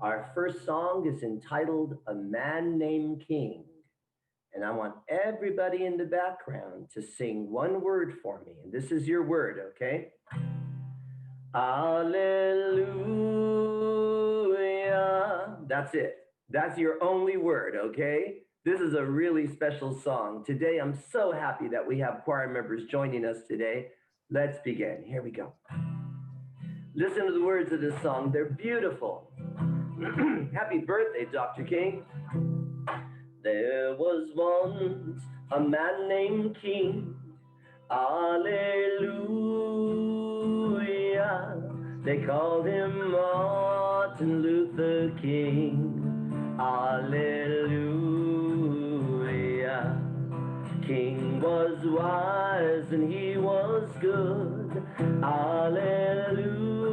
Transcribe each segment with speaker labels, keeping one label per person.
Speaker 1: Our first song is entitled A Man Named King. And I want everybody in the background to sing one word for me. And this is your word, okay? Hallelujah. That's it. That's your only word, okay? This is a really special song. Today, I'm so happy that we have choir members joining us today. Let's begin. Here we go. Listen to the words of this song. They're beautiful. Happy birthday, Dr. King. There was once a man named King. Hallelujah. They called him Martin Luther King. Hallelujah. King was wise and he was good. Hallelujah.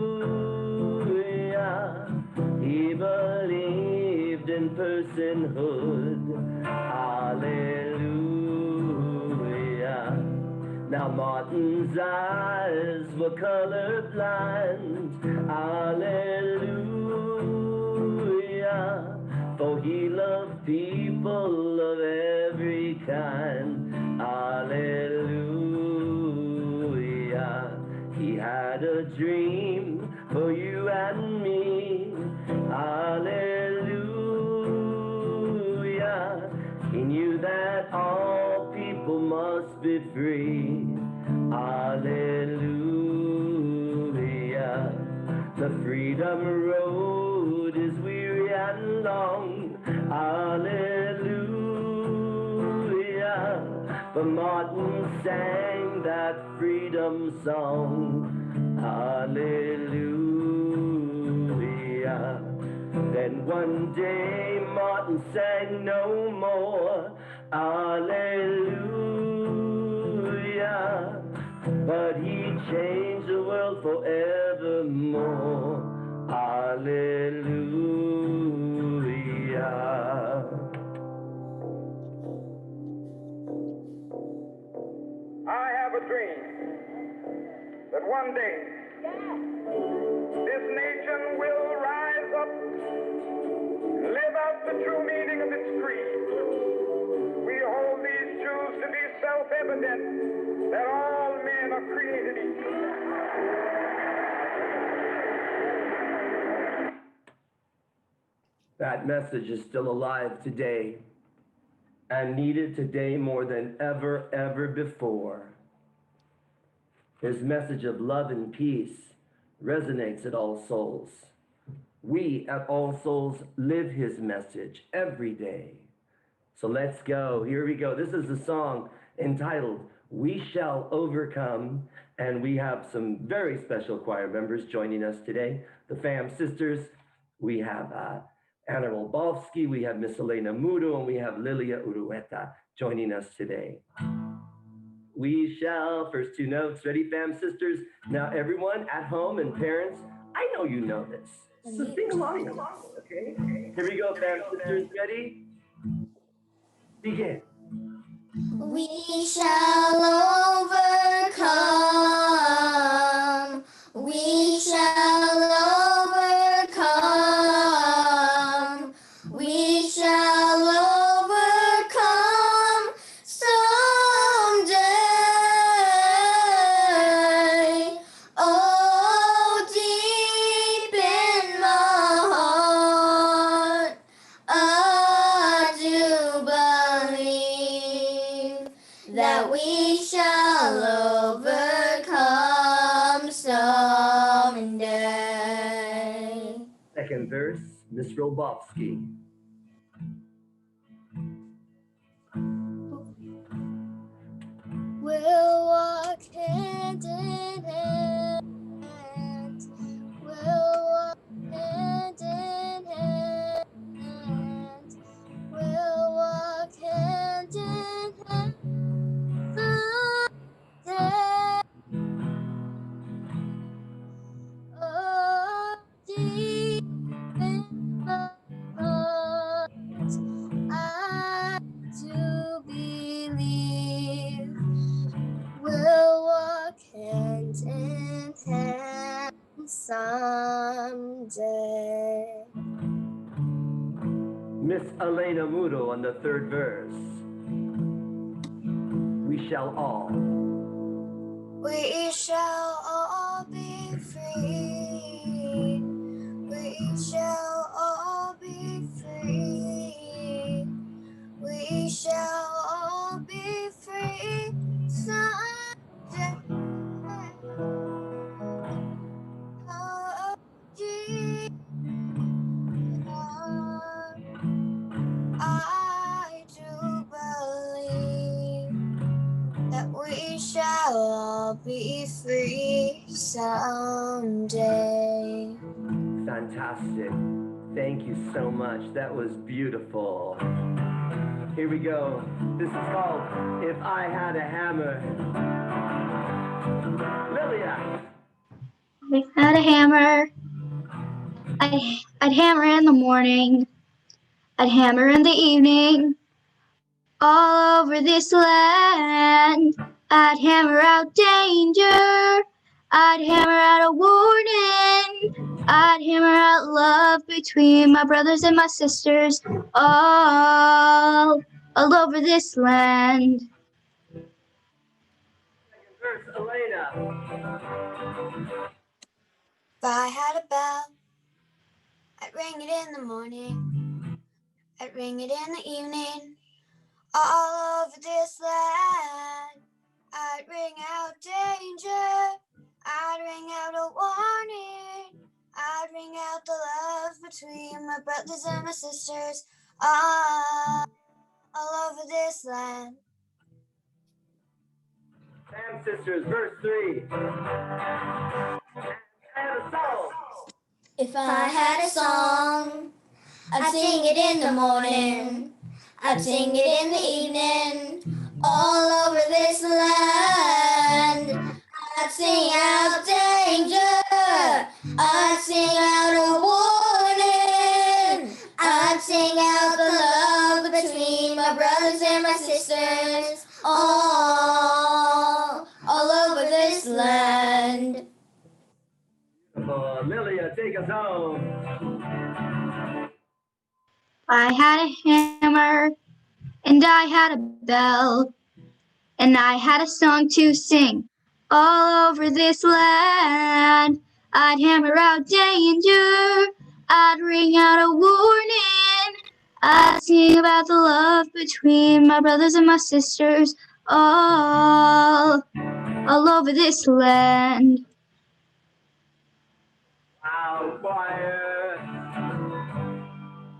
Speaker 1: He believed in personhood. Hallelujah. Now Martin's eyes were colorblind. Hallelujah. For he loved people of every kind. Hallelujah. He had a dream for you and me. Hallelujah. He knew that all people must be free. Hallelujah. The freedom road is weary and long. Hallelujah. But Martin sang that freedom song. Hallelujah. Then one day Martin sang no more. Hallelujah. But he changed the world forevermore. Hallelujah.
Speaker 2: I have a dream that one day this nation will rise up and live out the true meaning of its creed. We hold these truths to be self-evident, that all men are created equal.
Speaker 1: That message is still alive today and needed today more than ever before. His message of love and peace resonates at All Souls. We at All Souls live his message every day. So let's go. Here we go. This is a song entitled We Shall Overcome, and we have some very special choir members joining us today. The Fam Sisters, we have Anna Rolbowski, we have Miss Elena Mudo, and we have Lilia Urueta joining us today. We shall, first two notes, ready, Fam Sisters? Now everyone at home and parents, I know you know this. So sing along, okay? Here we go, Fam Sisters, ready? Begin.
Speaker 3: We shall overcome. We shall overcome. We shall overcome someday. Oh, deep in my heart, I do believe that we shall overcome someday.
Speaker 1: Second verse, Miss Rolbowski.
Speaker 3: We'll walk hand in hand. We'll walk hand in hand. We'll walk hand in hand someday. Oh, deep in my heart, I do believe we'll walk hand in
Speaker 1: Miss Elena Mudo on the third verse. We shall all.
Speaker 3: We shall all be free. We shall all be free. We shall all be free someday. Oh, Jesus, I do believe that we shall all be free someday.
Speaker 1: Fantastic. Thank you so much. That was beautiful. Here we go. This is called If I Had a Hammer. Lilia.
Speaker 4: If I had a hammer, I'd hammer in the morning, I'd hammer in the evening, all over this land. I'd hammer out danger, I'd hammer out a warning, I'd hammer out love between my brothers and my sisters, all over this land.
Speaker 1: Second verse, Elena.
Speaker 3: If I had a bell, I'd ring it in the morning, I'd ring it in the evening, all over this land. I'd ring out danger, I'd ring out a warning, I'd ring out the love between my brothers and my sisters, all over this land.
Speaker 1: Sam Sisters, verse 3. And a song.
Speaker 5: If I had a song, I'd sing it in the morning, I'd sing it in the evening, all over this land. I'd sing out danger, I'd sing out a warning, I'd sing out the love between my brothers and my sisters, all over this land.
Speaker 1: Oh, Lilia, take us home.
Speaker 4: I had a hammer, and I had a bell, and I had a song to sing all over this land. I'd hammer out danger, I'd ring out a warning, I'd sing about the love between my brothers and my sisters, all over this land.
Speaker 1: Wow, choir.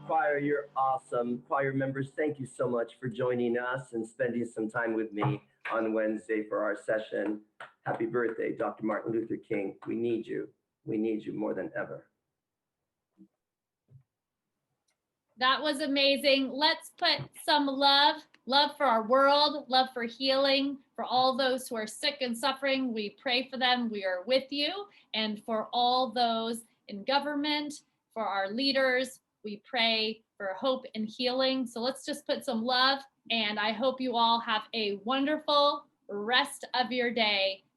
Speaker 1: Choir, you're awesome. Choir members, thank you so much for joining us and spending some time with me on Wednesday for our session. Happy birthday, Dr. Martin Luther King. We need you. We need you more than ever.
Speaker 6: That was amazing. Let's put some love for our world, love for healing, for all those who are sick and suffering. We pray for them. We are with you. And for all those in government, for our leaders, we pray for hope and healing. So let's just put some love, and I hope you all have a wonderful rest of your day.